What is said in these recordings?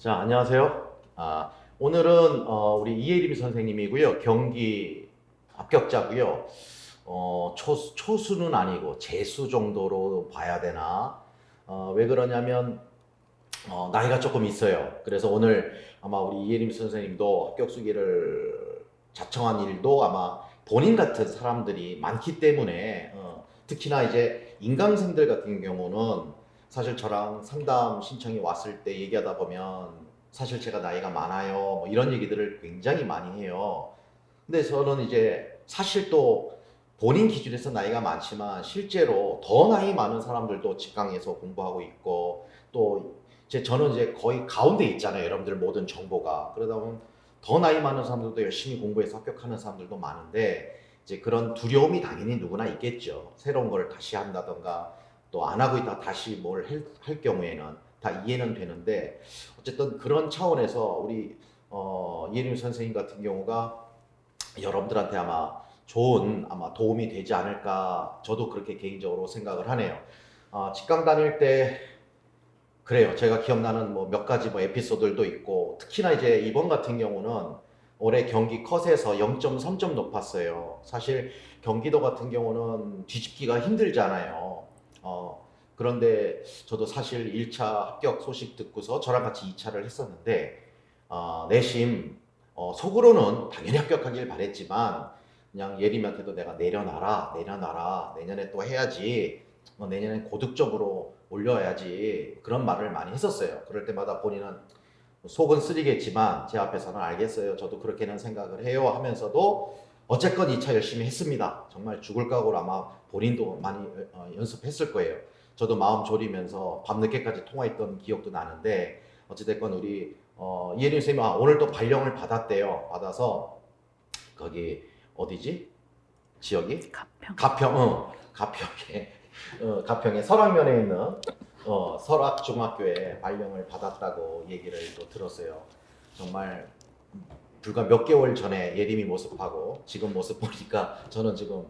자, 안녕하세요. 오늘은 우리 이예림 선생님이고요. 경기 합격자고요. 초수는 아니고 재수 정도로 봐야 되나? 왜 그러냐면 나이가 조금 있어요. 그래서 오늘 아마 우리 이예림 선생님도 합격 수기를 자청한 일도 아마 본인 같은 사람들이 많기 때문에 특히나 이제 인강생들 같은 경우는 사실 저랑 상담 신청이 왔을 때 얘기하다 보면 사실 제가 나이가 많아요. 뭐 이런 얘기들을 굉장히 많이 해요. 근데 저는 이제 사실 또 본인 기준에서 나이가 많지만 실제로 더 나이 많은 사람들도 직강에서 공부하고 있고 또 저는 이제 거의 가운데 있잖아요. 여러분들 모든 정보가. 그러다 보면 더 나이 많은 사람들도 열심히 공부해서 합격하는 사람들도 많은데 이제 그런 두려움이 당연히 누구나 있겠죠. 새로운 걸 다시 한다던가 또 안 하고 있다가 다시 뭘 할 경우에는 다 이해는 되는데 어쨌든 그런 차원에서 우리 이혜림 선생님 같은 경우가 여러분들한테 아마 좋은 아마 도움이 되지 않을까 저도 그렇게 개인적으로 생각을 하네요. 직강 다닐 때 그래요. 제가 기억나는 뭐 몇 가지 뭐 에피소드들도 있고 특히나 이제 이번 같은 경우는 올해 경기 컷에서 0.3점 높았어요. 사실 경기도 같은 경우는 뒤집기가 힘들잖아요. 그런데 저도 사실 1차 합격 소식 듣고서 저랑 같이 2차를 했었는데 내심 속으로는 당연히 합격하길 바랬지만 그냥 예림한테도 내가 내려놔라 내년에 또 해야지 내년엔 고득점으로 올려야지 그런 말을 많이 했었어요. 그럴 때마다 본인은 속은 쓰리겠지만 제 앞에서는 알겠어요. 저도 그렇게는 생각을 해요 하면서도 어쨌건 2차 열심히 했습니다. 정말 죽을 각오로 아마 본인도 많이 연습했을 거예요. 저도 마음 졸이면서 밤늦게까지 통화했던 기억도 나는데 어찌됐건 우리 이혜림 선생님 오늘 또 발령을 받았대요. 받아서 거기 어디지? 지역이? 가평에 가평의 설악면에 있는 설악중학교에 발령을 받았다고 얘기를 또 들었어요. 정말 불과 몇 개월 전에 예림이 모습하고 지금 모습 보니까 저는 지금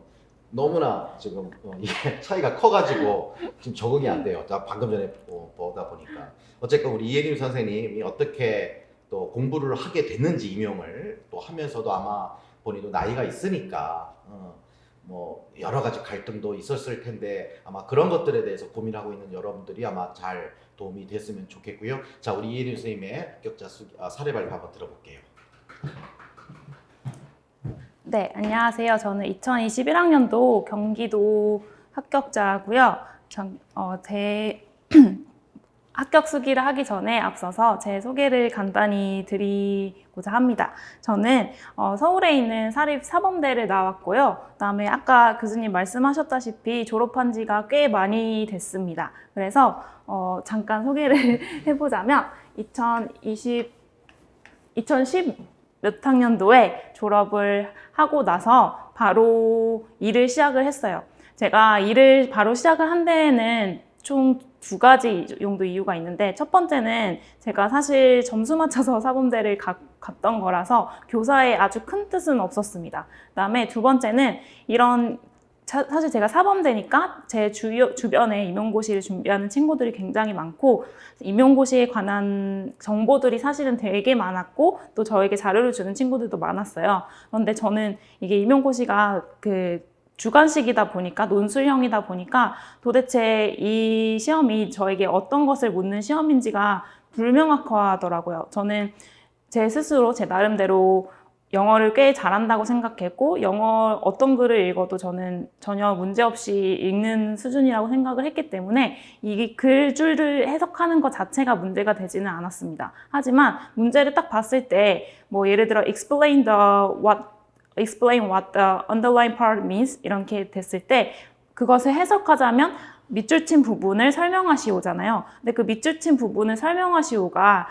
너무나 지금 이게 차이가 커가지고 지금 적응이 안 돼요. 나 방금 전에 보다 보니까 어쨌건 우리 이예림 선생님이 어떻게 또 공부를 하게 됐는지 임용을 또 하면서도 아마 본인도 나이가 있으니까 뭐 여러 가지 갈등도 있었을 텐데 아마 그런 것들에 대해서 고민하고 있는 여러분들이 아마 잘 도움이 됐으면 좋겠고요. 자, 우리 이혜림 선생님의 합격자 사례 발표 한번 들어볼게요. 네, 안녕하세요. 저는 2021학년도 경기도 합격자고요. 합격 수기를 하기 전에 앞서서 제 소개를 간단히 드리고자 합니다. 저는 서울에 있는 사립사범대를 나왔고요. 그다음에 아까 교수님 말씀하셨다시피 졸업한 지가 꽤 많이 됐습니다. 그래서 잠깐 소개를 해보자면 2010 몇 학년도에 졸업을 하고 나서 바로 일을 시작을 했어요. 제가 일을 바로 시작을 한 데에는 총 2가지 정도 이유가 있는데 첫 번째는 제가 사실 점수 맞춰서 사범대를 갔던 거라서 교사에 아주 큰 뜻은 없었습니다. 그다음에 두 번째는 사실 제가 사범대니까 제 주변에 임용고시를 준비하는 친구들이 굉장히 많고 임용고시에 관한 정보들이 사실은 되게 많았고 또 저에게 자료를 주는 친구들도 많았어요. 그런데 저는 이게 임용고시가 주관식이다 보니까 논술형이다 보니까 도대체 이 시험이 저에게 어떤 것을 묻는 시험인지가 불명확하더라고요. 저는 제 스스로 제 나름대로 영어를 꽤 잘한다고 생각했고 영어 어떤 글을 읽어도 저는 전혀 문제없이 읽는 수준이라고 생각을 했기 때문에 이 글줄을 해석하는 것 자체가 문제가 되지는 않았습니다. 하지만 문제를 딱 봤을 때 뭐 예를 들어 explain what the underlying part means 이렇게 됐을 때 그것을 해석하자면 밑줄 친 부분을 설명하시오잖아요. 근데 그 밑줄 친 부분을 설명하시오가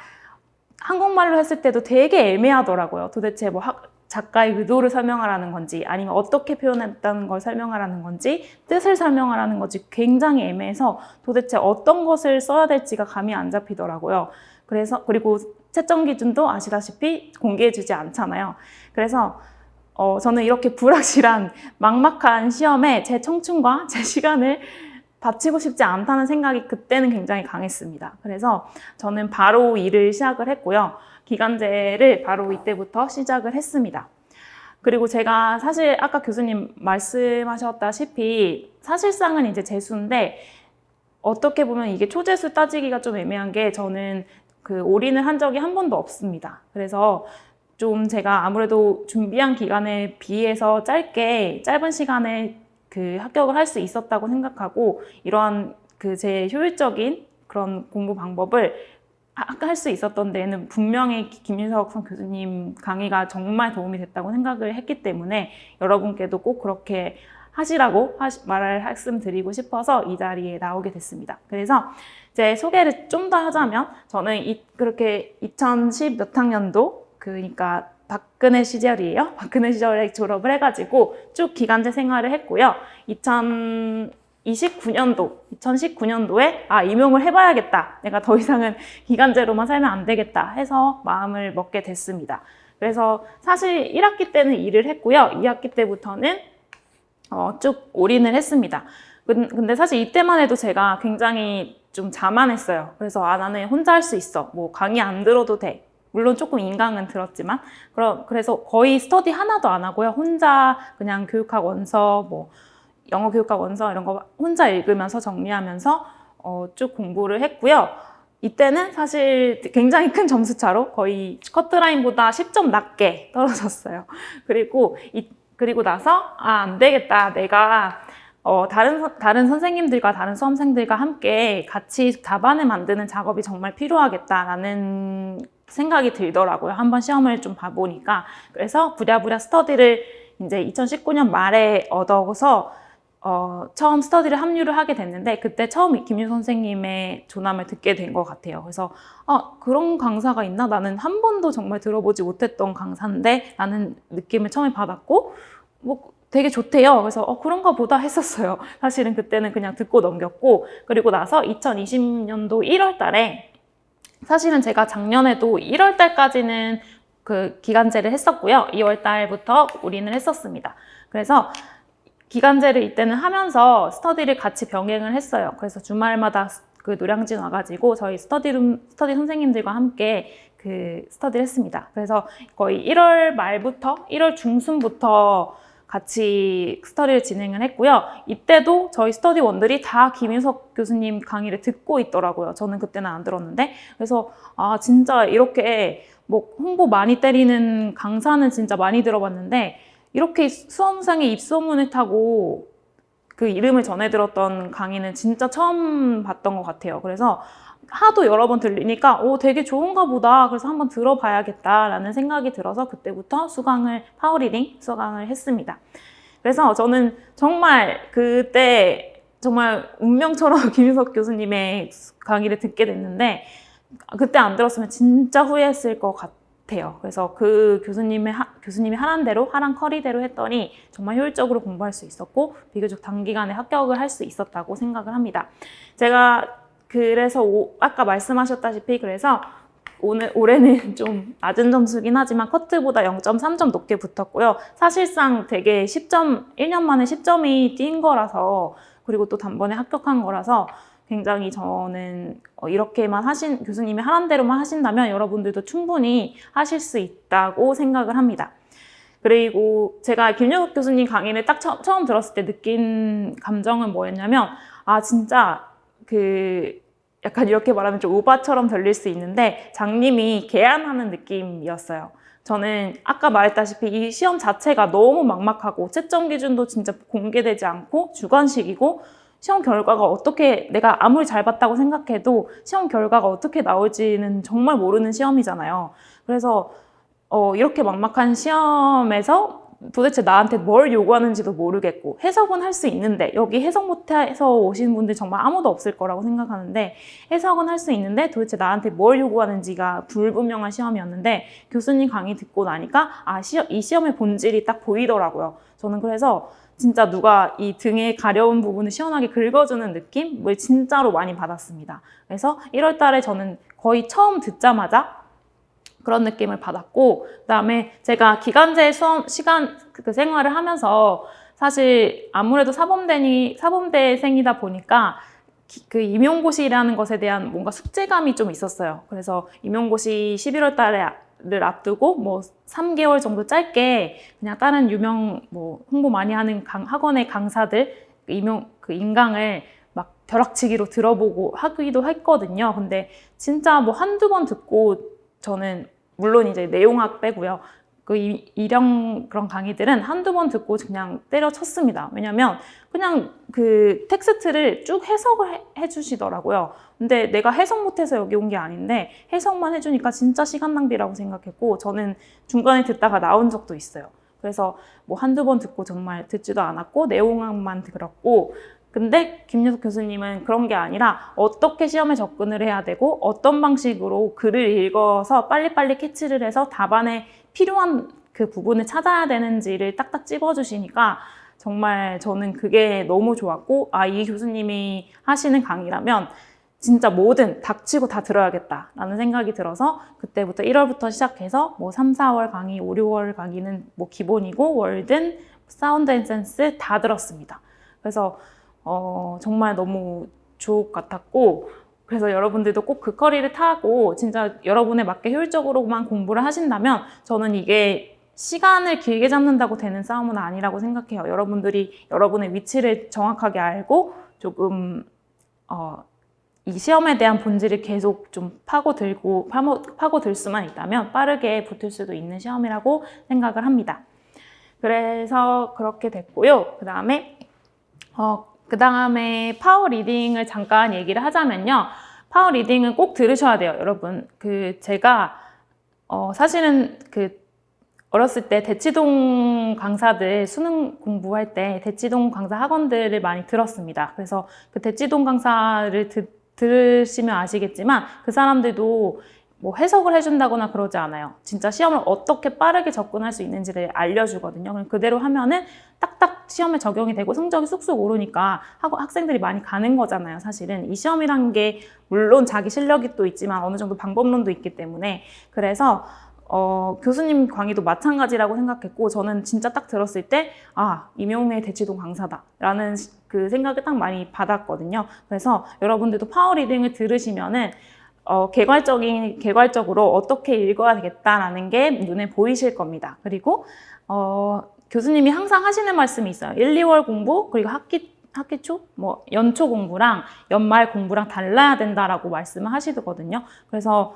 한국말로 했을 때도 되게 애매하더라고요. 도대체 뭐 작가의 의도를 설명하라는 건지 아니면 어떻게 표현했다는 걸 설명하라는 건지 뜻을 설명하라는 건지 굉장히 애매해서 도대체 어떤 것을 써야 될지가 감이 안 잡히더라고요. 그리고 채점 기준도 아시다시피 공개해주지 않잖아요. 그래서 저는 이렇게 불확실한 막막한 시험에 제 청춘과 제 시간을 바치고 싶지 않다는 생각이 그때는 굉장히 강했습니다. 그래서 저는 바로 일을 시작을 했고요. 기간제를 바로 이때부터 시작을 했습니다. 그리고 제가 사실 아까 교수님 말씀하셨다시피 사실상은 이제 재수인데 어떻게 보면 이게 초재수 따지기가 좀 애매한 게 저는 그 올인을 한 적이 한 번도 없습니다. 그래서 좀 제가 아무래도 준비한 기간에 비해서 짧은 시간에 그 합격을 할 수 있었다고 생각하고 이러한 그 제 효율적인 그런 공부 방법을 할 수 있었던 데에는 분명히 김윤석 교수님 강의가 정말 도움이 됐다고 생각을 했기 때문에 여러분께도 꼭 그렇게 하시라고 말씀드리고 싶어서 이 자리에 나오게 됐습니다. 그래서 제 소개를 좀 더 하자면 저는 그렇게 2010 몇 학년도 그러니까 박근혜 시절이에요. 박근혜 시절에 졸업을 해가지고 쭉 기간제 생활을 했고요. 2019년도에 임용을 해봐야겠다. 내가 더 이상은 기간제로만 살면 안 되겠다 해서 마음을 먹게 됐습니다. 그래서 사실 1학기 때는 일을 했고요. 2학기 때부터는 쭉 올인을 했습니다. 근데 사실 이때만 해도 제가 굉장히 좀 자만했어요. 그래서 나는 혼자 할 수 있어. 뭐 강의 안 들어도 돼. 물론 조금 인강은 들었지만 그래서 거의 스터디 하나도 안 하고요. 혼자 그냥 교육학 원서, 뭐 영어 교육학 원서 이런 거 혼자 읽으면서 정리하면서 쭉 공부를 했고요. 이때는 사실 굉장히 큰 점수차로 거의 커트라인보다 10점 낮게 떨어졌어요. 그리고 나서 안 되겠다. 내가 다른 선생님들과 다른 수험생들과 함께 같이 답안을 만드는 작업이 정말 필요하겠다라는 생각이 들더라고요. 한번 시험을 좀 봐보니까. 그래서 부랴부랴 스터디를 이제 2019년 말에 얻어서 처음 스터디를 합류를 하게 됐는데 그때 처음 김유 선생님의 조남을 듣게 된 것 같아요. 그래서 그런 강사가 있나? 나는 한 번도 정말 들어보지 못했던 강사인데 라는 느낌을 처음에 받았고 뭐 되게 좋대요. 그래서 그런가 보다 했었어요. 사실은 그때는 그냥 듣고 넘겼고 그리고 나서 2020년도 1월 달에 사실은 제가 작년에도 1월 달까지는 그 기간제를 했었고요. 2월 달부터 올인을 했었습니다. 그래서 기간제를 이때는 하면서 스터디를 같이 병행을 했어요. 그래서 주말마다 그 노량진 와가지고 저희 스터디 선생님들과 함께 그 스터디를 했습니다. 그래서 거의 1월 말부터 1월 중순부터 같이 스터디를 진행을 했고요. 이때도 저희 스터디원들이 다 김윤석 교수님 강의를 듣고 있더라고요. 저는 그때는 안 들었는데. 그래서 진짜 이렇게 뭐 홍보 많이 때리는 강사는 진짜 많이 들어봤는데 이렇게 수험생의 입소문을 타고 그 이름을 전해 들었던 강의는 진짜 처음 봤던 것 같아요. 그래서 하도 여러 번 들리니까 되게 좋은가 보다. 그래서 한번 들어봐야겠다라는 생각이 들어서 그때부터 파워리딩 수강을 했습니다. 그래서 저는 정말 그때 정말 운명처럼 김윤석 교수님의 강의를 듣게 됐는데 그때 안 들었으면 진짜 후회했을 것 같아요. 그래서 그 교수님이 하란 대로 하란 커리대로 했더니 정말 효율적으로 공부할 수 있었고 비교적 단기간에 합격을 할 수 있었다고 생각을 합니다. 제가 그래서 아까 말씀하셨다시피 그래서 올해는 좀 낮은 점수긴 하지만 커트보다 0.3점 높게 붙었고요. 사실상 되게 1년 만에 10점이 뛴 거라서 그리고 또 단번에 합격한 거라서 굉장히 저는 이렇게만 교수님이 하란 대로만 하신다면 여러분들도 충분히 하실 수 있다고 생각을 합니다. 그리고 제가 김윤석 교수님 강의를 딱 처음 들었을 때 느낀 감정은 뭐였냐면 진짜 약간 이렇게 말하면 좀 오바처럼 들릴 수 있는데 장님이 계란하는 느낌이었어요. 저는 아까 말했다시피 이 시험 자체가 너무 막막하고 채점 기준도 진짜 공개되지 않고 주관식이고 시험 결과가 어떻게 내가 아무리 잘 봤다고 생각해도 시험 결과가 어떻게 나올지는 정말 모르는 시험이잖아요. 그래서 이렇게 막막한 시험에서 도대체 나한테 뭘 요구하는지도 모르겠고 해석은 할 수 있는데 여기 해석 못해서 오신 분들 정말 아무도 없을 거라고 생각하는데 해석은 할 수 있는데 도대체 나한테 뭘 요구하는지가 불분명한 시험이었는데 교수님 강의 듣고 나니까 이 시험의 본질이 딱 보이더라고요. 저는 그래서 진짜 누가 이 등에 가려운 부분을 시원하게 긁어주는 느낌을 진짜로 많이 받았습니다. 그래서 1월 달에 저는 거의 처음 듣자마자 그런 느낌을 받았고 그다음에 제가 기간제 수험 시간 생활을 하면서 사실 아무래도 사범대생이다 보니까 그 임용고시라는 것에 대한 뭔가 숙제감이 좀 있었어요. 그래서 임용고시 11월 달에를 앞두고 뭐 3개월 정도 짧게 그냥 다른 유명 뭐 홍보 많이 하는 학원의 강사들 인강을 막 벼락치기로 들어보고 하기도 했거든요. 근데 진짜 뭐 한두 번 듣고 저는 물론 이제 내용학 빼고요. 그 일형 그런 강의들은 한두 번 듣고 그냥 때려쳤습니다. 왜냐면 그냥 그 텍스트를 쭉 해석을 해주시더라고요. 근데 내가 해석 못해서 여기 온 게 아닌데 해석만 해주니까 진짜 시간 낭비라고 생각했고 저는 중간에 듣다가 나온 적도 있어요. 그래서 뭐 한두 번 듣고 정말 듣지도 않았고 내용만 들었고 근데 김유석 교수님은 그런 게 아니라 어떻게 시험에 접근을 해야 되고 어떤 방식으로 글을 읽어서 빨리빨리 캐치를 해서 답안에 필요한 그 부분을 찾아야 되는지를 딱딱 찝어주시니까 정말 저는 그게 너무 좋았고 이 교수님이 하시는 강의라면 진짜 뭐든 닥치고 다 들어야겠다라는 생각이 들어서 그때부터 1월부터 시작해서 뭐 3, 4월 강의, 5, 6월 강의는 뭐 기본이고 월든, 사운드 앤 센스 다 들었습니다. 그래서 정말 너무 좋을 것 같았고 그래서 여러분들도 꼭 그 커리를 타고 진짜 여러분에 맞게 효율적으로만 공부를 하신다면 저는 이게 시간을 길게 잡는다고 되는 싸움은 아니라고 생각해요. 여러분들이 여러분의 위치를 정확하게 알고 조금 이 시험에 대한 본질을 계속 좀 파고들 수만 있다면 빠르게 붙을 수도 있는 시험이라고 생각을 합니다. 그래서 그렇게 됐고요. 그 다음에 파워 리딩을 잠깐 얘기를 하자면요. 파워 리딩은 꼭 들으셔야 돼요, 여러분. 제가, 사실은 어렸을 때 대치동 강사들 수능 공부할 때 대치동 강사 학원들을 많이 들었습니다. 그래서 그 대치동 강사를 들으시면 아시겠지만 그 사람들도 뭐 해석을 해준다거나 그러지 않아요. 진짜 시험을 어떻게 빠르게 접근할 수 있는지를 알려주거든요. 그럼 그대로 하면은 딱딱 시험에 적용이 되고 성적이 쑥쑥 오르니까 학생들이 많이 가는 거잖아요. 사실은 이 시험이란 게 물론 자기 실력이 또 있지만 어느 정도 방법론도 있기 때문에 그래서 교수님 강의도 마찬가지라고 생각했고 저는 진짜 딱 들었을 때 임용의 대치동 강사다 라는 그 생각을 딱 많이 받았거든요. 그래서 여러분들도 파워 리딩을 들으시면은 개괄적으로 어떻게 읽어야 되겠다라는 게 눈에 보이실 겁니다. 그리고 교수님이 항상 하시는 말씀이 있어요. 1, 2월 공부 그리고 학기 초, 뭐 연초 공부랑 연말 공부랑 달라야 된다라고 말씀을 하시거든요. 그래서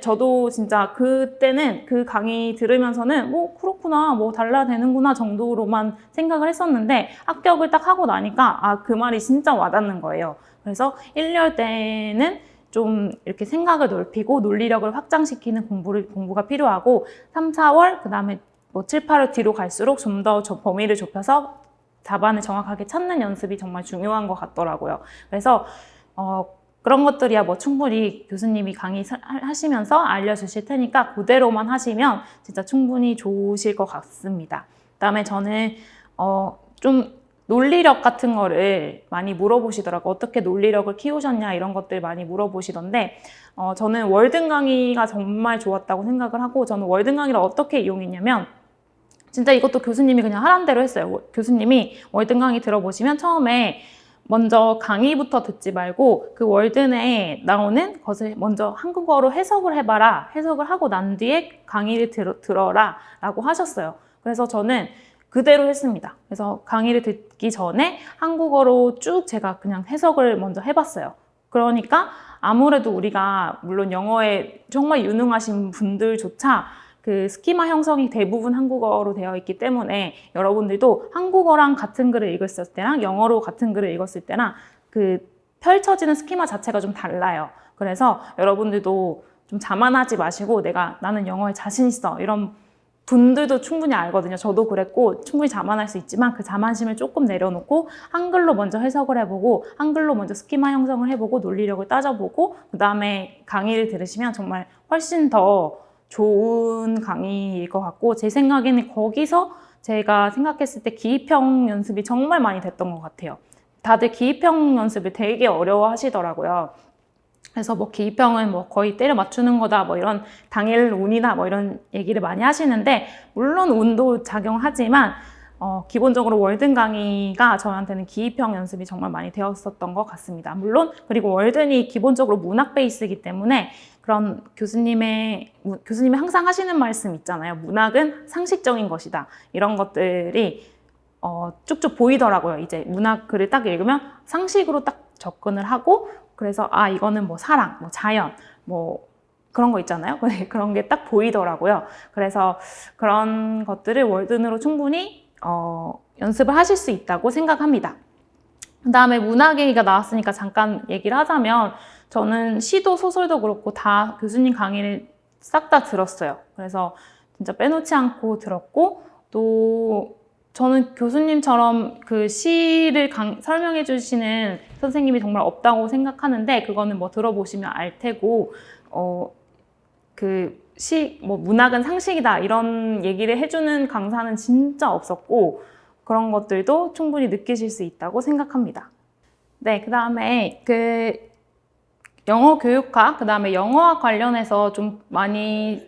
저도 진짜 그때는 그 강의 들으면서는 뭐 그렇구나, 뭐 달라야 되는구나 정도로만 생각을 했었는데 합격을 딱 하고 나니까 그 말이 진짜 와닿는 거예요. 그래서 1, 2월 때는 좀 이렇게 생각을 넓히고 논리력을 확장시키는 공부가 필요하고 3, 4월 그다음에 뭐 7, 8월 뒤로 갈수록 좀 더 범위를 좁혀서 답안을 정확하게 찾는 연습이 정말 중요한 것 같더라고요. 그래서 그런 것들이야 뭐 충분히 교수님이 강의 하시면서 알려주실 테니까 그대로만 하시면 진짜 충분히 좋으실 것 같습니다. 그다음에 저는 좀 논리력 같은 거를 많이 물어보시더라고요. 어떻게 논리력을 키우셨냐 이런 것들 많이 물어보시던데 저는 월등 강의가 정말 좋았다고 생각을 하고 저는 월등 강의를 어떻게 이용했냐면 진짜 이것도 교수님이 그냥 하라는 대로 했어요. 교수님이 월든 강의 들어보시면 처음에 먼저 강의부터 듣지 말고 그 월든에 나오는 것을 먼저 한국어로 해석을 해봐라. 해석을 하고 난 뒤에 강의를 들어라 라고 하셨어요. 그래서 저는 그대로 했습니다. 그래서 강의를 듣기 전에 한국어로 쭉 제가 그냥 해석을 먼저 해봤어요. 그러니까 아무래도 우리가 물론 영어에 정말 유능하신 분들조차 그 스키마 형성이 대부분 한국어로 되어 있기 때문에 여러분들도 한국어랑 같은 글을 읽었을 때랑 영어로 같은 글을 읽었을 때랑 그 펼쳐지는 스키마 자체가 좀 달라요. 그래서 여러분들도 좀 자만하지 마시고 나는 영어에 자신 있어 이런 분들도 충분히 알거든요. 저도 그랬고 충분히 자만할 수 있지만 그 자만심을 조금 내려놓고 한글로 먼저 해석을 해보고 한글로 먼저 스키마 형성을 해보고 논리력을 따져보고 그 다음에 강의를 들으시면 정말 훨씬 더 좋은 강의일 것 같고 제 생각에는 거기서 제가 생각했을 때 기입형 연습이 정말 많이 됐던 것 같아요. 다들 기입형 연습을 되게 어려워하시더라고요. 그래서 뭐 기입형은 뭐 거의 때려 맞추는 거다 뭐 이런 당일 운이다 뭐 이런 얘기를 많이 하시는데 물론 운도 작용하지만 기본적으로 월든 강의가 저한테는 기입형 연습이 정말 많이 되었었던 것 같습니다. 물론 그리고 월든이 기본적으로 문학 베이스이기 때문에 그런 교수님이 항상 하시는 말씀 있잖아요. 문학은 상식적인 것이다. 이런 것들이 쭉쭉 보이더라고요. 이제 문학 글을 딱 읽으면 상식으로 딱 접근을 하고 그래서 이거는 뭐 사랑, 뭐 자연, 뭐 그런 거 있잖아요. 그런 게 딱 보이더라고요. 그래서 그런 것들을 월든으로 충분히 연습을 하실 수 있다고 생각합니다. 그 다음에 문학 얘기가 나왔으니까 잠깐 얘기를 하자면 저는 시도 소설도 그렇고 다 교수님 강의를 싹 다 들었어요. 그래서 진짜 빼놓지 않고 들었고 또 저는 교수님처럼 그 시를 설명해 주시는 선생님이 정말 없다고 생각하는데 그거는 뭐 들어보시면 알 테고 뭐 문학은 상식이다 이런 얘기를 해주는 강사는 진짜 없었고 그런 것들도 충분히 느끼실 수 있다고 생각합니다. 네, 그 다음에 영어 교육학, 그 다음에 영어학 관련해서 좀 많이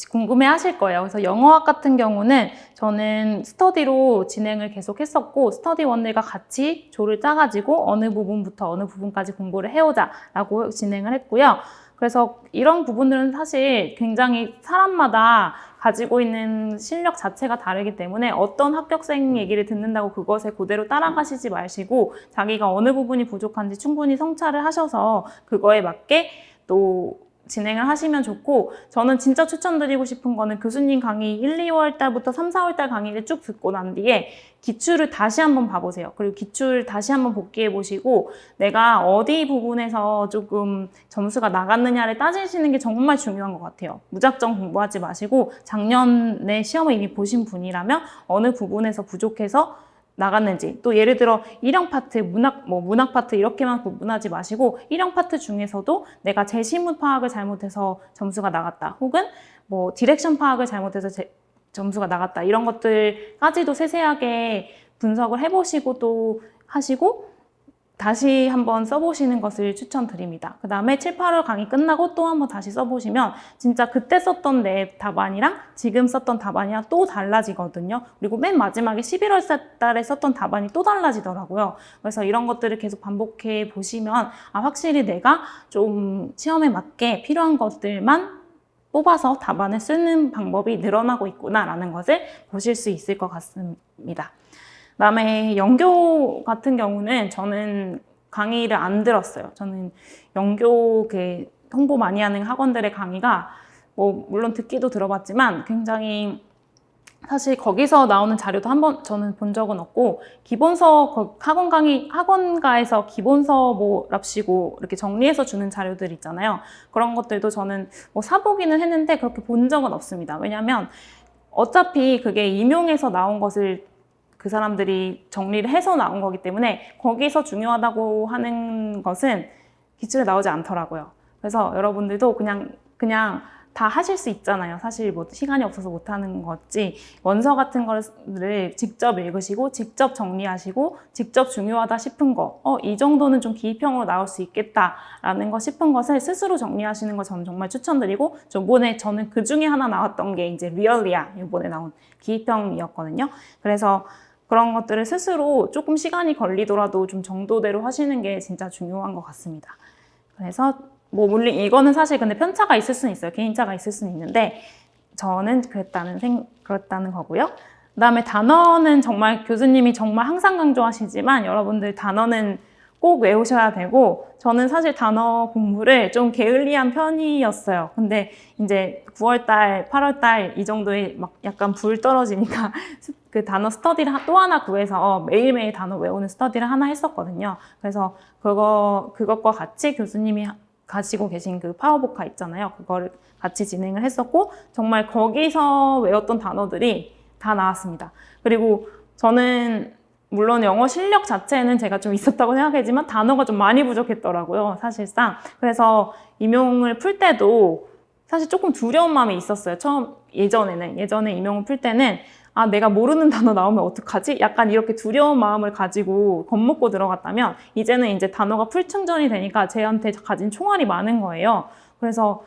궁금해 하실 거예요. 그래서 영어학 같은 경우는 저는 스터디로 진행을 계속 했었고 스터디원들과 같이 조를 짜가지고 어느 부분부터 어느 부분까지 공부를 해오자 라고 진행을 했고요. 그래서 이런 부분들은 사실 굉장히 사람마다 가지고 있는 실력 자체가 다르기 때문에 어떤 합격생 얘기를 듣는다고 그것에 그대로 따라가시지 마시고 자기가 어느 부분이 부족한지 충분히 성찰을 하셔서 그거에 맞게 또 진행을 하시면 좋고 저는 진짜 추천드리고 싶은 거는 교수님 강의 1, 2월 달부터 3, 4월 달 강의를 쭉 듣고 난 뒤에 기출을 다시 한번 봐보세요. 그리고 기출 다시 한번 복기해 보시고 내가 어디 부분에서 조금 점수가 나갔느냐를 따지시는 게 정말 중요한 것 같아요. 무작정 공부하지 마시고 작년에 시험을 이미 보신 분이라면 어느 부분에서 부족해서 나갔는지 또 예를 들어 1형 파트, 문학 파트 이렇게만 구분하지 마시고 1형 파트 중에서도 내가 제시문 파악을 잘못해서 점수가 나갔다 혹은 뭐 디렉션 파악을 잘못해서 점수가 나갔다 이런 것들까지도 세세하게 분석을 해보시고 또 하시고 다시 한번 써보시는 것을 추천드립니다. 그 다음에 7, 8월 강의 끝나고 또 한번 다시 써보시면 진짜 그때 썼던 내 답안이랑 지금 썼던 답안이랑 또 달라지거든요. 그리고 맨 마지막에 11월 달에 썼던 답안이 또 달라지더라고요. 그래서 이런 것들을 계속 반복해 보시면 확실히 내가 좀 시험에 맞게 필요한 것들만 뽑아서 답안을 쓰는 방법이 늘어나고 있구나라는 것을 보실 수 있을 것 같습니다. 그다음에 영교 같은 경우는 저는 강의를 안 들었어요. 저는 영교 홍보 많이 하는 학원들의 강의가 뭐 물론 듣기도 들어봤지만 굉장히 사실 거기서 나오는 자료도 한번 저는 본 적은 없고 기본서 학원가에서 기본서 랍시고 이렇게 정리해서 주는 자료들 있잖아요. 그런 것들도 저는 뭐 사보기는 했는데 그렇게 본 적은 없습니다. 왜냐하면 어차피 그게 임용해서 나온 것을 그 사람들이 정리를 해서 나온 거기 때문에 거기서 중요하다고 하는 것은 기출에 나오지 않더라고요. 그래서 여러분들도 그냥 다 하실 수 있잖아요. 사실 뭐 시간이 없어서 못하는 거지. 원서 같은 거를 직접 읽으시고 직접 정리하시고 직접 중요하다 싶은 거 이 정도는 좀 기입형으로 나올 수 있겠다라는 거 싶은 것을 스스로 정리하시는 거 저는 정말 추천드리고 저번에 저는 그 중에 하나 나왔던 게 이제 리얼리아 이번에 나온 기입형이었거든요. 그래서 그런 것들을 스스로 조금 시간이 걸리더라도 좀 정도대로 하시는 게 진짜 중요한 것 같습니다. 그래서 뭐 물론 이거는 사실 근데 편차가 있을 수는 있어요. 개인차가 있을 수는 있는데 저는 그렇다는 거고요. 그다음에 단어는 정말 교수님이 정말 항상 강조하시지만 여러분들 단어는 꼭 외우셔야 되고 저는 사실 단어 공부를 좀 게을리한 편이었어요. 근데 이제 9월달, 8월달 이 정도에 막 약간 불 떨어지니까 그 단어 스터디를 또 하나 구해서 매일매일 단어 외우는 스터디를 하나 했었거든요. 그래서 그것과 같이 교수님이 가지고 계신 그 파워보카 있잖아요. 그거를 같이 진행을 했었고 정말 거기서 외웠던 단어들이 다 나왔습니다. 그리고 저는 물론 영어 실력 자체는 제가 좀 있었다고 생각하지만 단어가 좀 많이 부족했더라고요, 사실상. 그래서 임용을 풀 때도 사실 조금 두려운 마음이 있었어요. 예전에 임용을 풀 때는 내가 모르는 단어 나오면 어떡하지? 약간 이렇게 두려운 마음을 가지고 겁먹고 들어갔다면 이제는 이제 단어가 풀충전이 되니까 제한테 가진 총알이 많은 거예요. 그래서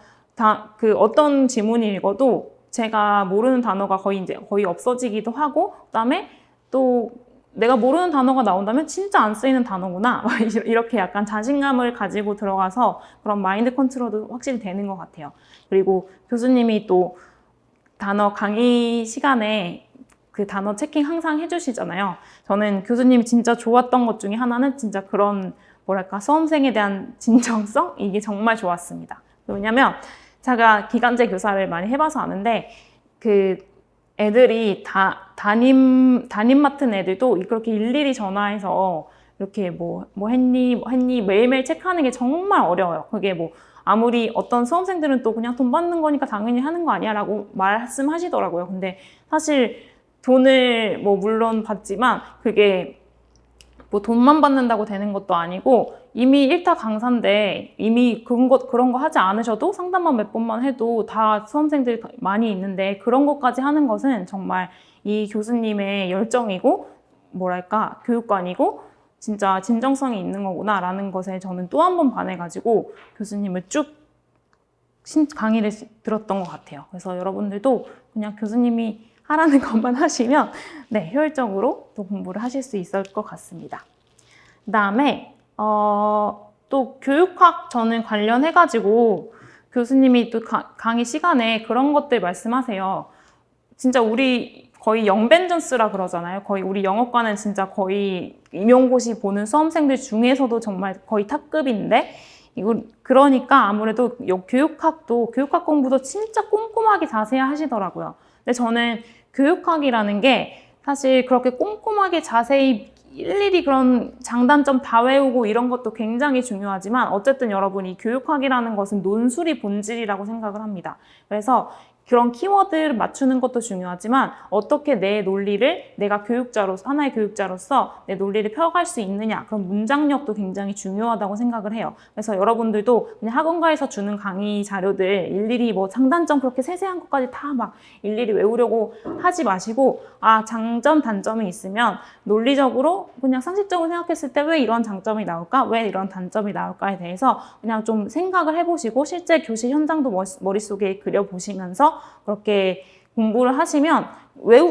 어떤 지문이 읽어도 제가 모르는 단어가 거의 없어지기도 하고, 그다음에 또 내가 모르는 단어가 나온다면 진짜 안 쓰이는 단어구나. 막 이렇게 약간 자신감을 가지고 들어가서 그런 마인드 컨트롤도 확실히 되는 것 같아요. 그리고 교수님이 또 단어 강의 시간에 그 단어 체킹 항상 해주시잖아요. 저는 교수님이 진짜 좋았던 것 중에 하나는 진짜 그런 뭐랄까 수험생에 대한 진정성? 이게 정말 좋았습니다. 왜냐면 제가 기간제 교사를 많이 해봐서 아는데 그 애들이 담임 맡은 애들도 그렇게 일일이 전화해서 이렇게 뭐 했니 매일매일 체크하는 게 정말 어려워요. 그게 뭐 아무리 어떤 수험생들은 또 그냥 돈 받는 거니까 당연히 하는 거 아니야 라고 말씀하시더라고요. 근데 사실 돈을 뭐 물론 받지만 그게 뭐 돈만 받는다고 되는 것도 아니고 이미 일타 강사인데 이미 그런 거 하지 않으셔도 상담만 몇 번만 해도 다 수험생들이 많이 있는데 그런 것까지 하는 것은 정말 이 교수님의 열정이고 뭐랄까 교육관이고 진짜 진정성이 있는 거구나 라는 것에 저는 또 한 번 반해가지고 교수님을 쭉 강의를 들었던 것 같아요. 그래서 여러분들도 그냥 교수님이 하라는 것만 하시면 네, 효율적으로 또 공부를 하실 수 있을 것 같습니다. 그 다음에 또 교육학 저는 관련해가지고 교수님이 또 강의 시간에 그런 것들 말씀하세요. 진짜 우리 거의 영벤전스라 그러잖아요. 거의 우리 영어과는 진짜 거의 임용고시 보는 수험생들 중에서도 정말 거의 탑급인데 그러니까 아무래도 교육학도 교육학 공부도 진짜 꼼꼼하게 자세히 하시더라고요. 근데 저는 교육학이라는 게 사실 그렇게 꼼꼼하게 자세히 일일이 그런 장단점 다 외우고 이런 것도 굉장히 중요하지만 어쨌든 여러분이 교육학이라는 것은 논술이 본질이라고 생각을 합니다. 그래서 그런 키워드를 맞추는 것도 중요하지만 어떻게 내 논리를 내가 하나의 교육자로서 내 논리를 펴갈 수 있느냐 그런 문장력도 굉장히 중요하다고 생각을 해요. 그래서 여러분들도 그냥 학원가에서 주는 강의 자료들 일일이 뭐 장단점 그렇게 세세한 것까지 다 막 일일이 외우려고 하지 마시고 장점 단점이 있으면 논리적으로 그냥 상식적으로 생각했을 때 왜 이런 장점이 나올까? 왜 이런 단점이 나올까에 대해서 그냥 좀 생각을 해보시고 실제 교실 현장도 머릿속에 그려보시면서 그렇게 공부를 하시면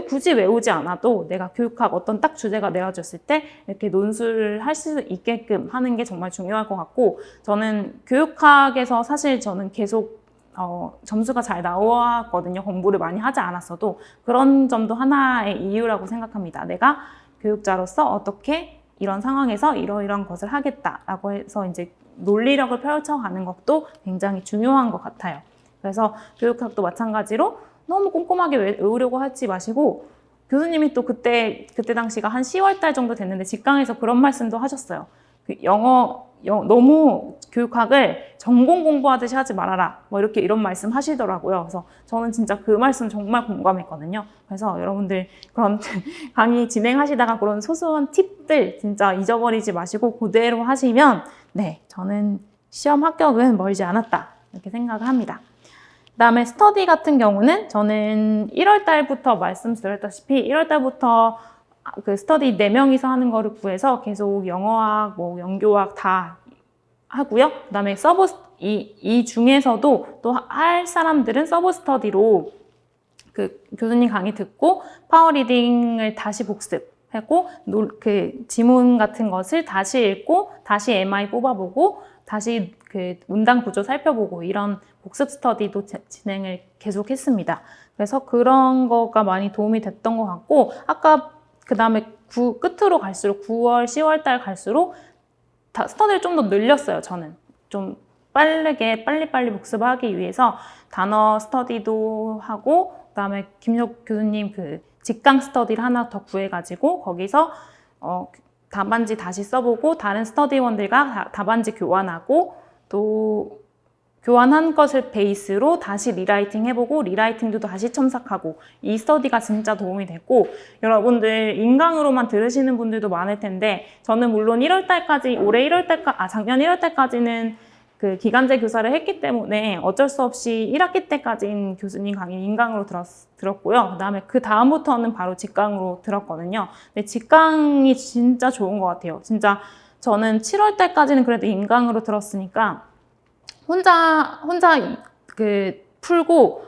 굳이 외우지 않아도 내가 교육학 어떤 딱 주제가 내어졌을 때 이렇게 논술을 할 수 있게끔 하는 게 정말 중요할 것 같고 저는 교육학에서 사실 저는 계속 점수가 잘 나왔거든요. 공부를 많이 하지 않았어도 그런 점도 하나의 이유라고 생각합니다. 내가 교육자로서 어떻게 이런 상황에서 이러이러한 것을 하겠다라고 해서 이제 논리력을 펼쳐가는 것도 굉장히 중요한 것 같아요. 그래서 교육학도 마찬가지로 너무 꼼꼼하게 외우려고 하지 마시고 교수님이 또 그때 당시가 한 10월 달 정도 됐는데 직강에서 그런 말씀도 하셨어요. 너무 교육학을 전공 공부하듯이 하지 말아라. 뭐 이런 말씀 하시더라고요. 그래서 저는 진짜 그 말씀 정말 공감했거든요. 그래서 여러분들 그런 강의 진행하시다가 그런 소소한 팁들 진짜 잊어버리지 마시고 그대로 하시면 네, 저는 시험 합격은 멀지 않았다. 이렇게 생각을 합니다. 그 다음에 스터디 같은 경우는 저는 1월 달부터 말씀드렸다시피 1월 달부터 그 스터디 4명이서 하는 거를 구해서 계속 영어학, 뭐 연교학 다 하고요. 그 다음에 이 중에서도 또 할 사람들은 서브 스터디로 그 교수님 강의 듣고 파워 리딩을 다시 복습하고 그 지문 같은 것을 다시 읽고 다시 MI 뽑아보고 다시 그 문단 구조 살펴보고 이런 복습 스터디도 진행을 계속 했습니다. 그래서 그런 거가 많이 도움이 됐던 것 같고 아까 그 다음에 끝으로 갈수록 9월, 10월 달 갈수록 스터디를 좀 더 늘렸어요. 저는 좀 빨리빨리 복습하기 위해서 단어 스터디도 하고 그다음에 김혁 교수님 그 직강 스터디를 하나 더 구해가지고 거기서 답안지 다시 써보고 다른 스터디원들과 답안지 교환하고 또 교환한 것을 베이스로 다시 리라이팅 해보고 리라이팅도 다시 첨삭하고 이 스터디가 진짜 도움이 됐고 여러분들 인강으로만 들으시는 분들도 많을 텐데 저는 물론 1월달까지 작년 1월달까지는 그 기간제 교사를 했기 때문에 어쩔 수 없이 1학기 때까지는 교수님 강의 인강으로 들었고요. 그다음에 그 다음부터는 바로 직강으로 들었거든요. 근데 직강이 진짜 좋은 것 같아요. 진짜 저는 7월달까지는 그래도 인강으로 들었으니까 혼자 그 풀고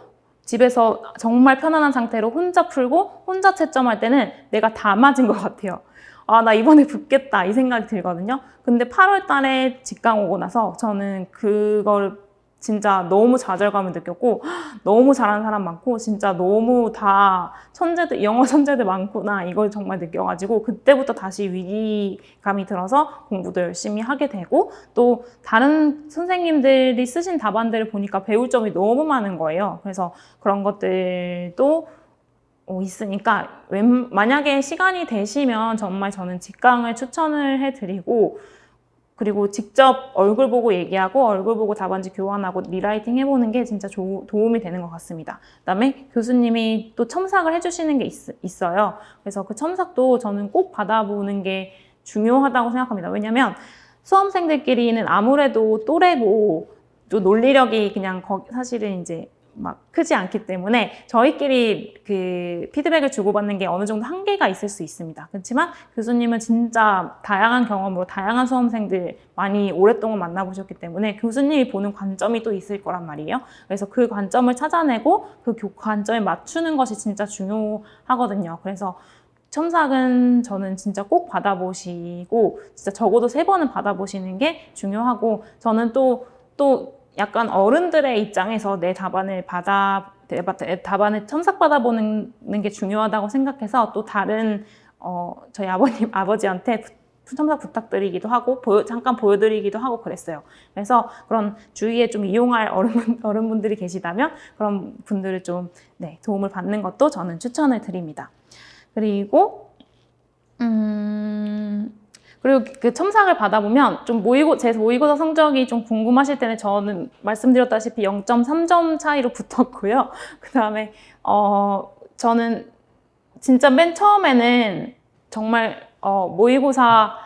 집에서 정말 편안한 상태로 혼자 풀고 혼자 채점할 때는 내가 다 맞은 것 같아요. 아, 나 이번에 붙겠다 이 생각이 들거든요. 근데 8월 달에 직강 오고 나서 저는 그걸 진짜 너무 좌절감을 느꼈고 너무 잘하는 사람 많고 진짜 너무 다 천재들, 영어 천재들 많구나 이걸 정말 느껴가지고 그때부터 다시 위기감이 들어서 공부도 열심히 하게 되고 또 다른 선생님들이 쓰신 답안들을 보니까 배울 점이 너무 많은 거예요. 그래서 그런 것들도 있으니까 만약에 시간이 되시면 정말 저는 직강을 추천을 해드리고 그리고 직접 얼굴 보고 얘기하고 얼굴 보고 답안지 교환하고 리라이팅 해보는 게 진짜 도움이 되는 것 같습니다. 그다음에 교수님이 또 첨삭을 해주시는 게 있어요. 그래서 그 첨삭도 저는 꼭 받아보는 게 중요하다고 생각합니다. 왜냐면 수험생들끼리는 아무래도 또래고 또 논리력이 그냥 사실은 이제 막 크지 않기 때문에 저희끼리 그 피드백을 주고받는 게 어느 정도 한계가 있을 수 있습니다. 그렇지만 교수님은 진짜 다양한 경험으로 다양한 수험생들 많이 오랫동안 만나보셨기 때문에 교수님이 보는 관점이 또 있을 거란 말이에요. 그래서 그 관점을 찾아내고 그 관점에 맞추는 것이 진짜 중요하거든요. 그래서 첨삭은 저는 진짜 꼭 받아보시고 진짜 적어도 3번은 받아보시는 게 중요하고 저는 또 약간 어른들의 입장에서 내 답안을 첨삭받아보는 게 중요하다고 생각해서 또 다른 저희 아버지한테 첨삭 부탁드리기도 하고 잠깐 보여드리기도 하고 그랬어요. 그래서 그런 주위에 좀 이용할 어른분들이 계시다면 그런 분들을 좀 도움을 받는 것도 저는 추천을 드립니다. 그리고 그 첨삭을 받아보면 좀 제 모의고사 성적이 좀 궁금하실 때는 저는 말씀드렸다시피 0.3점 차이로 붙었고요. 그 다음에 저는 진짜 맨 처음에는 정말 모의고사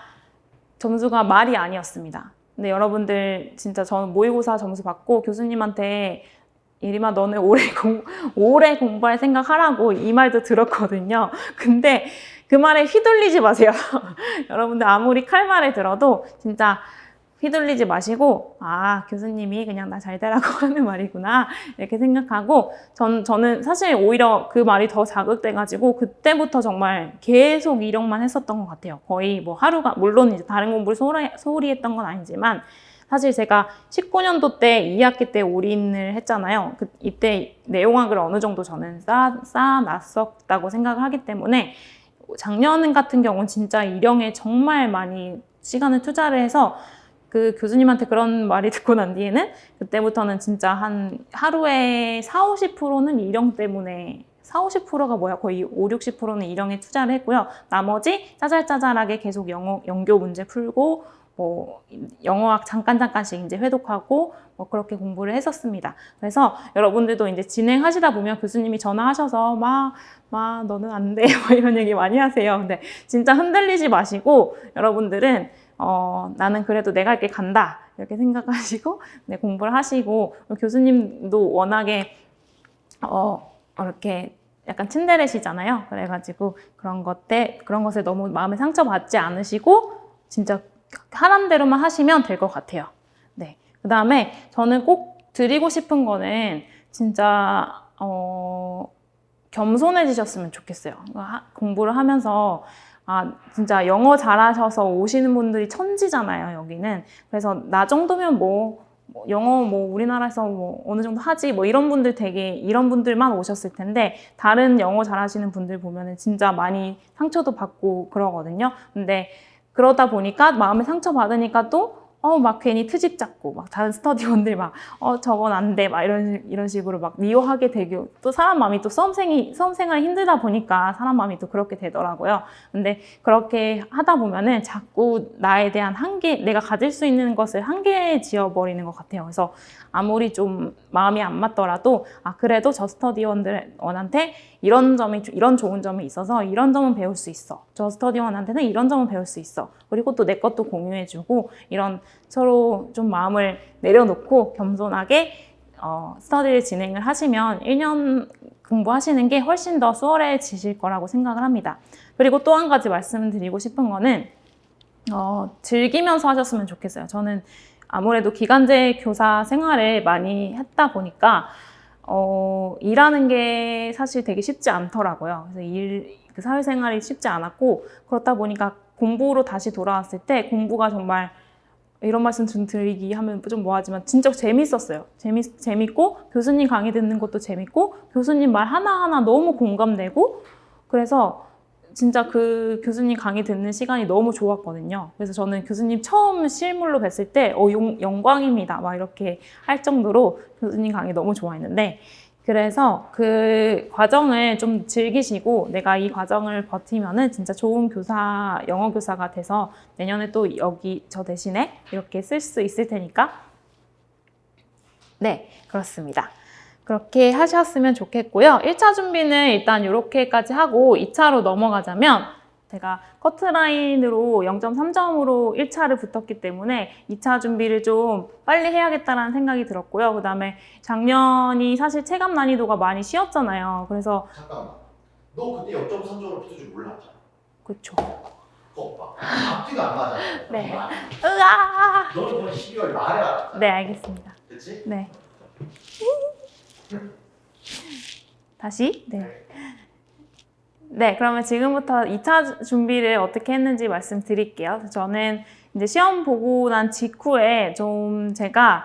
점수가 말이 아니었습니다. 근데 여러분들 진짜 저는 모의고사 점수 받고 교수님한테 예림아 너는 오래 공부할 생각하라고 이 말도 들었거든요. 근데 그 말에 휘둘리지 마세요. 여러분들 아무리 칼말을 들어도 진짜 휘둘리지 마시고 교수님이 그냥 나 잘 되라고 하는 말이구나 이렇게 생각하고 저는 사실 오히려 그 말이 더 자극돼가지고 그때부터 정말 계속 이력만 했었던 것 같아요. 거의 뭐 하루가 물론 이제 다른 공부를 소홀히 했던 건 아니지만 사실 제가 19년도 때 2학기 때 올인을 했잖아요. 이때 내용학을 어느 정도 저는 쌓아놨었다고 생각을 하기 때문에 작년 같은 경우는 진짜 일영에 정말 많이 시간을 투자를 해서 그 교수님한테 그런 말이 듣고 난 뒤에는 그때부터는 진짜 한 하루에 40~50%는 일영 때문에 40~50%가 뭐야? 거의 50~60%는 일영에 투자를 했고요. 나머지 짜잘짜잘하게 계속 연교 문제 풀고 뭐 영어학 잠깐씩 이제 회독하고 뭐 그렇게 공부를 했었습니다. 그래서 여러분들도 이제 진행하시다 보면 교수님이 전화하셔서 너는 안 돼 이런 얘기 많이 하세요. 근데 진짜 흔들리지 마시고 여러분들은 나는 그래도 내가 할게 간다 이렇게 생각하시고 공부를 하시고 교수님도 워낙에 이렇게 약간 츤데레시잖아요. 그래가지고 그런 것에 너무 마음에 상처받지 않으시고 진짜 하란 대로만 하시면 될 것 같아요. 네. 그 다음에 저는 꼭 드리고 싶은 거는 진짜 겸손해지셨으면 좋겠어요. 공부를 하면서 진짜 영어 잘하셔서 오시는 분들이 천지잖아요, 여기는. 그래서 나 정도면 영어 우리나라에서 어느 정도 하지 이런 분들만 오셨을 텐데 다른 영어 잘하시는 분들 보면은 진짜 많이 상처도 받고 그러거든요. 근데 그러다 보니까 마음에 상처 받으니까 또 막 괜히 트집 잡고 막 다른 스터디원들 저건 안 돼 이런 식으로 막 미워하게 되고 또 사람 마음이 또 수험생활이 힘들다 보니까 사람 마음이 또 그렇게 되더라고요. 근데 그렇게 하다 보면은 자꾸 나에 대한 내가 가질 수 있는 것을 한계에 지어버리는 것 같아요. 그래서 아무리 좀 마음이 안 맞더라도 그래도 저 스터디원한테 이런 좋은 점이 있어서 이런 점은 배울 수 있어. 저 스터디원한테는 이런 점은 배울 수 있어. 그리고 또 내 것도 공유해주고 이런 서로 좀 마음을 내려놓고 겸손하게 스터디를 진행을 하시면 1년 공부하시는 게 훨씬 더 수월해지실 거라고 생각을 합니다. 그리고 또 한 가지 말씀드리고 싶은 거는 즐기면서 하셨으면 좋겠어요. 저는 아무래도 기간제 교사 생활을 많이 했다 보니까 일하는 게 사실 되게 쉽지 않더라고요. 그래서 그 사회생활이 쉽지 않았고, 그렇다 보니까 공부로 다시 돌아왔을 때 공부가 정말 이런 말씀 좀 드리기 하면 좀 뭐하지만 진짜 재밌었어요. 재밌고 교수님 강의 듣는 것도 재밌고 교수님 말 하나하나 너무 공감되고 그래서 진짜 그 교수님 강의 듣는 시간이 너무 좋았거든요. 그래서 저는 교수님 처음 실물로 뵀을 때 영광입니다 막 이렇게 할 정도로 교수님 강의 너무 좋아했는데 그래서 그 과정을 좀 즐기시고 내가 이 과정을 버티면은 진짜 좋은 영어 교사가 돼서 내년에 또 여기 저 대신에 이렇게 쓸 수 있을 테니까 네, 그렇습니다. 그렇게 하셨으면 좋겠고요. 1차 준비는 일단 이렇게까지 하고 2차로 넘어가자면 제가 커트라인으로 0.3점으로 1차를 붙었기 때문에 2차 준비를 좀 빨리 해야겠다라는 생각이 들었고요. 그 다음에 작년이 사실 체감 난이도가 많이 쉬웠잖아요. 그래서 잠깐만. 너 그때 0.3점으로 붙을 줄 몰랐잖아. 그쵸. 그거 봐. 앞뒤가 안 맞아. 네. 으아! 너는 그럼 12월 말에 알았잖아. 네, 알겠습니다. 그치? 네. 다시? 네. 네, 그러면 지금부터 2차 준비를 어떻게 했는지 말씀드릴게요. 저는 이제 시험 보고 난 직후에 좀 제가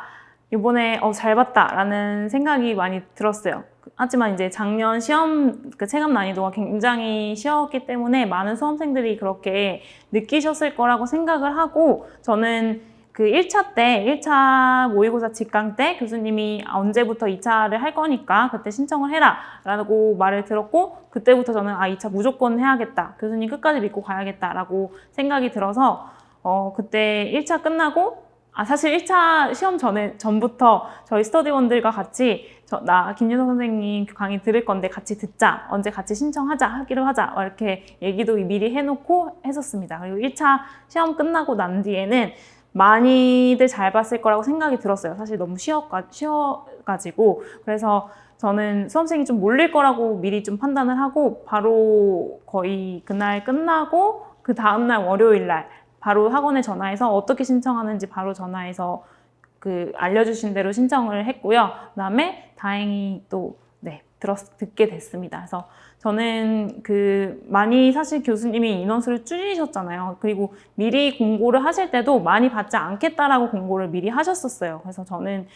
이번에 잘 봤다라는 생각이 많이 들었어요. 하지만 이제 작년 시험 그 체감 난이도가 굉장히 쉬웠기 때문에 많은 수험생들이 그렇게 느끼셨을 거라고 생각을 하고 저는 그 1차 때, 1차 모의고사 직강 때 교수님이 언제부터 2차를 할 거니까 그때 신청을 해라 라고 말을 들었고 그때부터 저는 2차 무조건 해야겠다. 교수님 끝까지 믿고 가야겠다 라고 생각이 들어서 그때 1차 끝나고 사실 1차 시험 전부터 저희 스터디원들과 같이 김윤석 선생님 강의 들을 건데 같이 듣자. 언제 같이 하기로 하자. 이렇게 얘기도 미리 해놓고 했었습니다. 그리고 1차 시험 끝나고 난 뒤에는 많이들 잘 봤을 거라고 생각이 들었어요. 사실 너무 쉬워가지고. 그래서 저는 수험생이 좀 몰릴 거라고 미리 좀 판단을 하고 바로 거의 그날 끝나고 그 다음날 월요일 날 바로 학원에 전화해서 어떻게 신청하는지 바로 전화해서 알려주신 대로 신청을 했고요. 그다음에 다행히 또 듣게 됐습니다. 그래서 저는 많이 사실 교수님이 인원수를 줄이셨잖아요. 그리고 미리 공고를 하실 때도 많이 받지 않겠다라고 공고를 미리 하셨었어요. 그래서 저는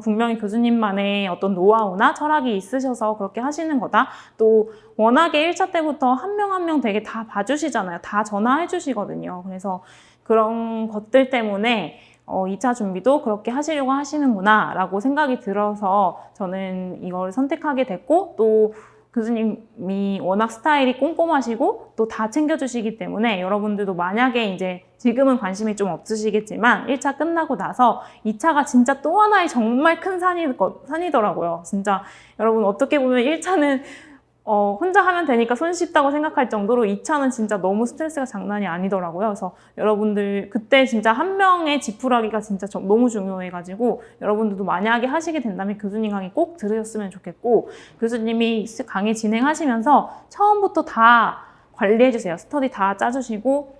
분명히 교수님만의 어떤 노하우나 철학이 있으셔서 그렇게 하시는 거다. 또 워낙에 1차 때부터 한 명 한 명 되게 다 봐주시잖아요. 다 전화해 주시거든요. 그래서 그런 것들 때문에 2차 준비도 그렇게 하시려고 하시는구나 라고 생각이 들어서 저는 이걸 선택하게 됐고 또 교수님이 워낙 스타일이 꼼꼼하시고 또 다 챙겨주시기 때문에 여러분들도 만약에 이제 지금은 관심이 좀 없으시겠지만 1차 끝나고 나서 2차가 진짜 또 하나의 정말 큰 산이더라고요. 진짜 여러분 어떻게 보면 1차는 혼자 하면 되니까 손쉽다고 생각할 정도로 2차는 진짜 너무 스트레스가 장난이 아니더라고요. 그래서 여러분들 그때 진짜 한 명의 지푸라기가 진짜 너무 중요해가지고 여러분들도 만약에 하시게 된다면 교수님 강의 꼭 들으셨으면 좋겠고 교수님이 강의 진행하시면서 처음부터 다 관리해주세요. 스터디 다 짜주시고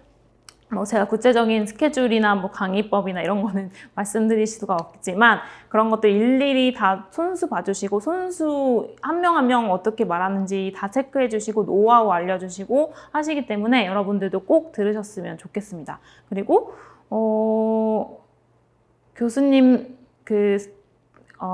제가 구체적인 스케줄이나 강의법이나 이런 거는 말씀드릴 수가 없겠지만 그런 것들 일일이 다 손수 봐주시고 손수 한 명 한 명 어떻게 말하는지 다 체크해 주시고 노하우 알려주시고 하시기 때문에 여러분들도 꼭 들으셨으면 좋겠습니다. 그리고 교수님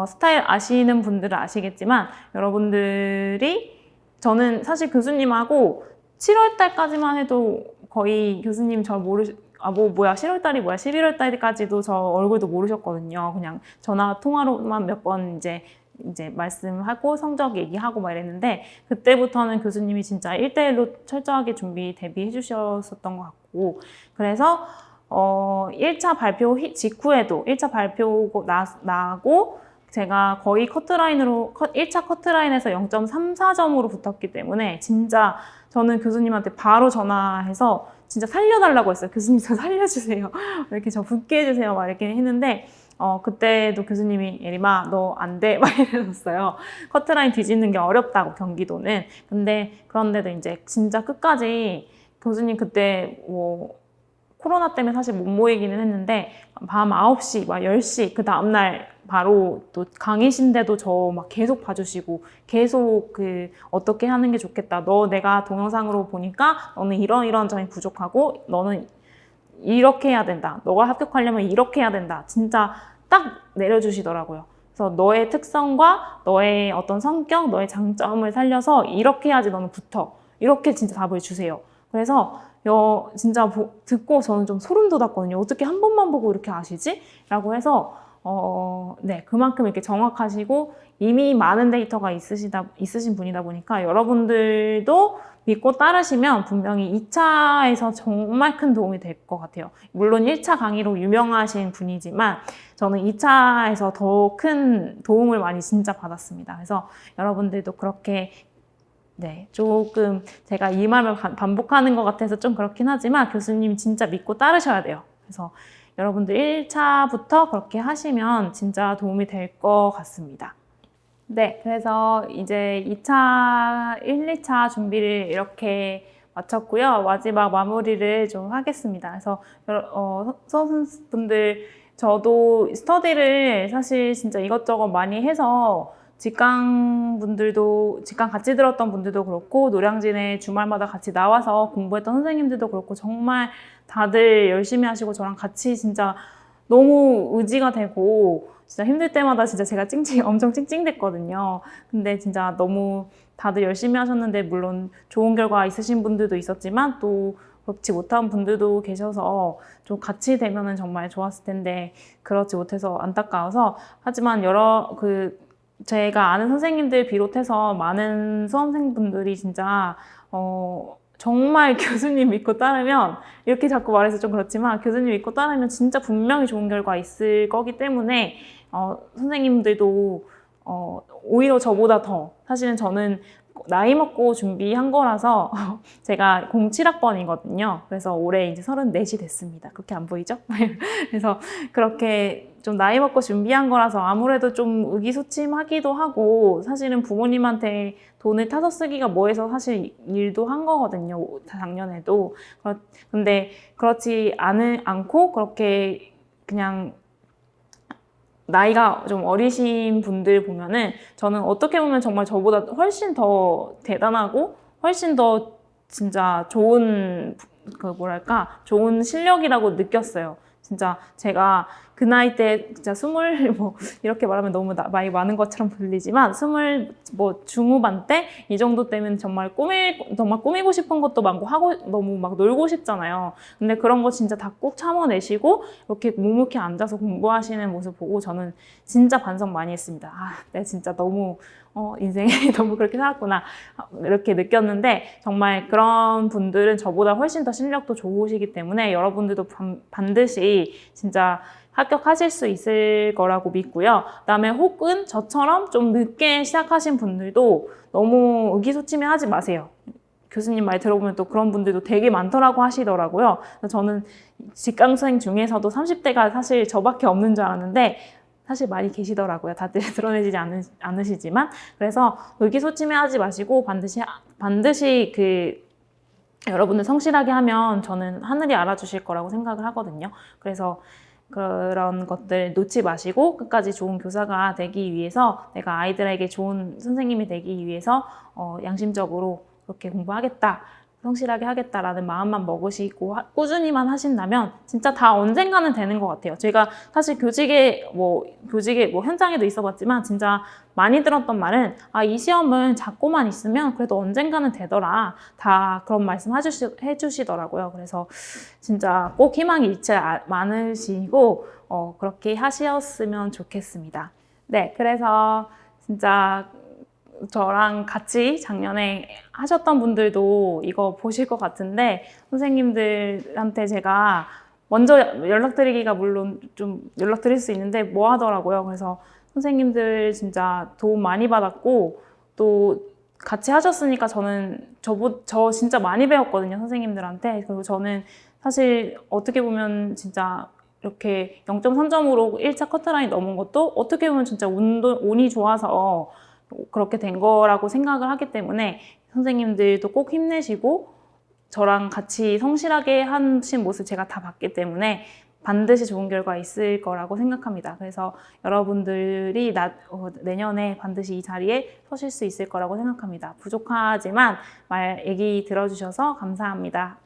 스타일 아시는 분들은 아시겠지만 여러분들이 저는 사실 교수님하고 7월 달까지만 해도 거의 교수님 저 7월 달이 뭐야 11월 달까지도 저 얼굴도 모르셨거든요. 그냥 전화 통화로만 몇 번 이제 말씀하고 성적 얘기하고 막 이랬는데 그때부터는 교수님이 진짜 1대1로 철저하게 대비해 주셨었던 것 같고 그래서 1차 발표 직후에도 1차 발표고 나고 제가 거의 1차 커트라인에서 0.34점으로 붙었기 때문에 진짜 저는 교수님한테 바로 전화해서 진짜 살려달라고 했어요. 교수님 저 살려주세요. 이렇게 저 붙게 해주세요. 막 이렇게 했는데 그때도 교수님이 예림아 너 안 돼. 막 이러셨어요. 커트라인 뒤집는 게 어렵다고 경기도는. 근데 그런데도 이제 진짜 끝까지 교수님 그때 코로나 때문에 사실 못 모이기는 했는데 밤 9시, 막 10시 그 다음날 바로 또 강의신데도 저 막 계속 봐주시고 계속 그 어떻게 하는 게 좋겠다. 너 내가 동영상으로 보니까 너는 이런 점이 부족하고 너는 이렇게 해야 된다. 너가 합격하려면 이렇게 해야 된다. 진짜 딱 내려주시더라고요. 그래서 너의 특성과 너의 어떤 성격, 너의 장점을 살려서 이렇게 해야지 너는 붙어. 이렇게 진짜 답을 주세요. 그래서 진짜 듣고 저는 좀 소름 돋았거든요. 어떻게 한 번만 보고 이렇게 아시지? 라고 해서 네, 그만큼 이렇게 정확하시고 이미 많은 데이터가 있으신 분이다 보니까 여러분들도 믿고 따르시면 분명히 2차에서 정말 큰 도움이 될 것 같아요. 물론 1차 강의로 유명하신 분이지만 저는 2차에서 더 큰 도움을 많이 진짜 받았습니다. 그래서 여러분들도 그렇게 네, 조금 제가 이 말을 반복하는 것 같아서 좀 그렇긴 하지만 교수님이 진짜 믿고 따르셔야 돼요. 그래서 여러분들 1차부터 그렇게 하시면 진짜 도움이 될 것 같습니다. 네, 그래서 이제 2차, 1, 2차 준비를 이렇게 마쳤고요. 마지막 마무리를 좀 하겠습니다. 그래서 수험생분들 저도 스터디를 사실 진짜 이것저것 많이 해서 직강 같이 들었던 분들도 그렇고 노량진에 주말마다 같이 나와서 공부했던 선생님들도 그렇고 정말 다들 열심히 하시고 저랑 같이 진짜 너무 의지가 되고 진짜 힘들 때마다 진짜 제가 엄청 찡찡댔거든요. 근데 진짜 너무 다들 열심히 하셨는데 물론 좋은 결과 있으신 분들도 있었지만 또 그렇지 못한 분들도 계셔서 좀 같이 되면은 정말 좋았을 텐데 그렇지 못해서 안타까워서 하지만 제가 아는 선생님들 비롯해서 많은 수험생분들이 진짜 정말 교수님 믿고 따르면 이렇게 자꾸 말해서 좀 그렇지만 교수님 믿고 따르면 진짜 분명히 좋은 결과 있을 거기 때문에 선생님들도 오히려 저보다 더 사실은 저는 나이 먹고 준비한 거라서 제가 07학번이거든요. 그래서 올해 이제 34이 됐습니다. 그렇게 안 보이죠? 그래서 그렇게 좀 나이 먹고 준비한 거라서 아무래도 좀 의기소침하기도 하고 사실은 부모님한테 돈을 타서 쓰기가 뭐해서 사실 일도 한 거거든요. 작년에도. 근데 그렇지 않고 그렇게 그냥 나이가 좀 어리신 분들 보면은 저는 어떻게 보면 정말 저보다 훨씬 더 대단하고 훨씬 더 진짜 좋은 좋은 실력이라고 느꼈어요. 진짜 제가 그 나이 때 진짜 이렇게 말하면 너무 나이 많은 것처럼 들리지만 중후반 때 이 정도 때면 정말 꾸미고 싶은 것도 많고 너무 막 놀고 싶잖아요. 근데 그런 거 진짜 다 꼭 참아내시고 이렇게 묵묵히 앉아서 공부하시는 모습 보고 저는 진짜 반성 많이 했습니다. 내가 진짜 너무 인생에 너무 그렇게 살았구나 이렇게 느꼈는데 정말 그런 분들은 저보다 훨씬 더 실력도 좋으시기 때문에 여러분들도 반드시 진짜 합격하실 수 있을 거라고 믿고요. 그다음에 혹은 저처럼 좀 늦게 시작하신 분들도 너무 의기소침해 하지 마세요. 교수님 말 들어보면 또 그런 분들도 되게 많더라고 하시더라고요. 저는 직강생 중에서도 30대가 사실 저밖에 없는 줄 알았는데 사실 많이 계시더라고요. 다들 드러내지지 않으시지만. 그래서 의기소침해 하지 마시고 반드시 여러분들 성실하게 하면 저는 하늘이 알아주실 거라고 생각을 하거든요. 그래서 그런 것들 놓지 마시고 끝까지 좋은 교사가 되기 위해서 내가 아이들에게 좋은 선생님이 되기 위해서 양심적으로 그렇게 공부하겠다. 성실하게 하겠다라는 마음만 먹으시고 꾸준히만 하신다면 진짜 다 언젠가는 되는 것 같아요. 제가 사실 교직에 현장에도 있어봤지만 진짜 많이 들었던 말은 이 시험은 잡고만 있으면 그래도 언젠가는 되더라. 다 그런 말씀 해주시더라고요. 그래서 진짜 꼭 희망이 잃지 많으시고 그렇게 하셨으면 좋겠습니다. 네, 그래서 진짜 저랑 같이 작년에 하셨던 분들도 이거 보실 것 같은데 선생님들한테 제가 먼저 연락드리기가 물론 좀 연락드릴 수 있는데 뭐 하더라고요. 그래서 선생님들 진짜 도움 많이 받았고 또 같이 하셨으니까 저 진짜 많이 배웠거든요. 선생님들한테. 그리고 저는 사실 어떻게 보면 진짜 이렇게 0.3점으로 1차 커트라인 넘은 것도 어떻게 보면 진짜 운이 좋아서 그렇게 된 거라고 생각을 하기 때문에 선생님들도 꼭 힘내시고 저랑 같이 성실하게 하신 모습 제가 다 봤기 때문에 반드시 좋은 결과 있을 거라고 생각합니다. 그래서 여러분들이 내년에 반드시 이 자리에 서실 수 있을 거라고 생각합니다. 부족하지만 얘기 들어주셔서 감사합니다.